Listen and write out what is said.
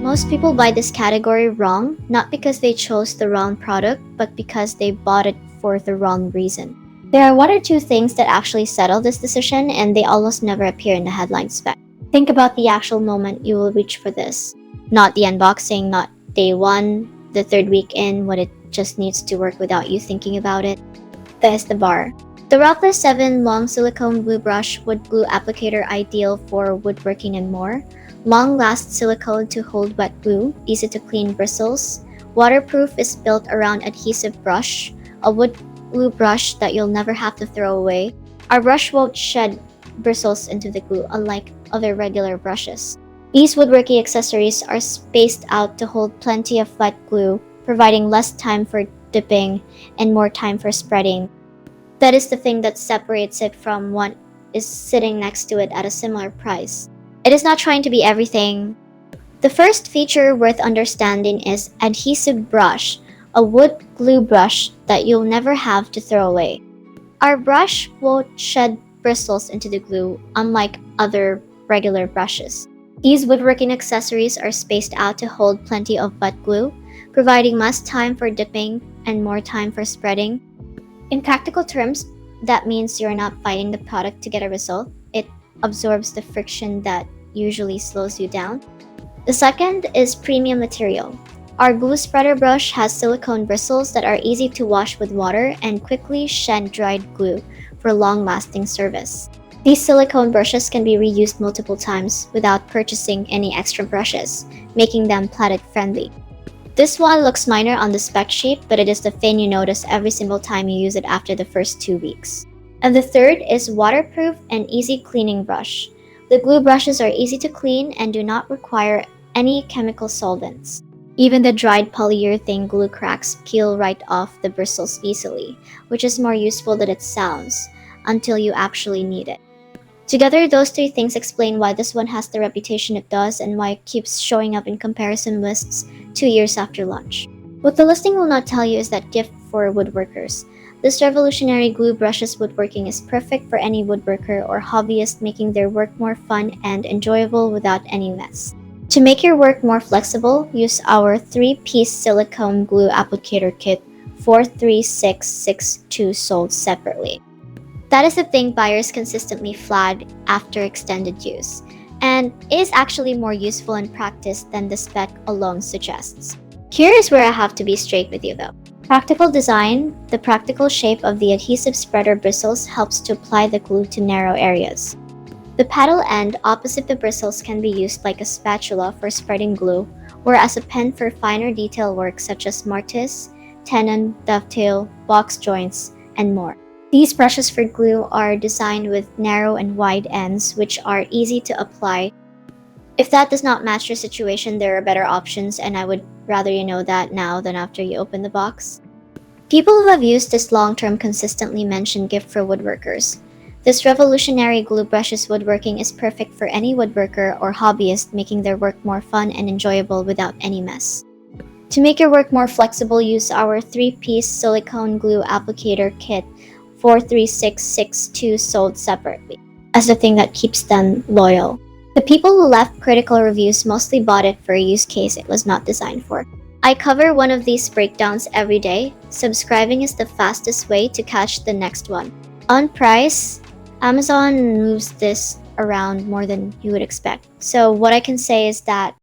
Most people buy this category wrong, not because they chose the wrong product, but because they bought it for the wrong reason. There are one or two things that actually settle this decision, and they almost never appear in the headline spec. Think about the actual moment you will reach for this. Not the unboxing, not day one, the third week in, when it just needs to work without you thinking about it. That is the bar. The Rockler 7 Long Silicone Glue Brush Wood Glue Applicator, ideal for woodworking and more. Long-last silicone to hold wet glue, easy to clean bristles. Waterproof, is built around Adhesive Brush, a wood glue brush that you'll never have to throw away. Our brush won't shed bristles into the glue, unlike other regular brushes. These woodworking accessories are spaced out to hold plenty of wet glue, providing less time for dipping and more time for spreading. That is the thing that separates it from what is sitting next to it at a similar price. It is not trying to be everything. The first feature worth understanding is Adhesive Brush, a wood glue brush that you'll never have to throw away. Our brush won't shed bristles into the glue, unlike other regular brushes. These woodworking accessories are spaced out to hold plenty of wet glue, providing less time for dipping and more time for spreading. In practical terms, that means you're not fighting the product to get a result. It absorbs the friction that usually slows you down. The second is premium material. Our glue spreader brush has silicone bristles that are easy to wash with water and quickly shed dried glue for long-lasting service. These silicone brushes can be reused multiple times without purchasing any extra brushes, making them planet friendly. This one looks minor on the spec sheet, but it is the thing you notice every single time you use it after the first 2 weeks. And the third is waterproof and easy cleaning brush. The glue brushes are easy to clean and do not require any chemical solvents. Even the dried polyurethane glue cracks peel right off the bristles easily, which is more useful than it sounds, until you actually need it. Together, those three things explain why this one has the reputation it does and why it keeps showing up in comparison lists 2 years after launch. What the listing will not tell you is that gift for woodworkers. This revolutionary glue brushes woodworking is perfect for any woodworker or hobbyist, making their work more fun and enjoyable without any mess. To make your work more flexible, use our 3-piece silicone glue applicator kit 43662 sold separately. That is the thing buyers consistently flag after extended use, and it is actually more useful in practice than the spec alone suggests. Here is where I have to be straight with you though. Practical design, the practical shape of the adhesive spreader bristles helps to apply the glue to narrow areas. The paddle end opposite the bristles can be used like a spatula for spreading glue, or as a pen for finer detail work such as mortise, tenon, dovetail, box joints, and more. These brushes for glue are designed with narrow and wide ends, which are easy to apply. If that does not match your situation, there are better options, and I would rather you know that now than after you open the box. People who have used this long-term consistently mention gift for woodworkers. This revolutionary glue brushes woodworking is perfect for any woodworker or hobbyist, making their work more fun and enjoyable without any mess. To make your work more flexible, use our 3-piece silicone glue applicator kit 43662 sold separately, as the thing that keeps them loyal. The people who left critical reviews mostly bought it for a use case it was not designed for. I cover one of these breakdowns every day. Subscribing is the fastest way to catch the next one. On price, Amazon moves this around more than you would expect. So what I can say is that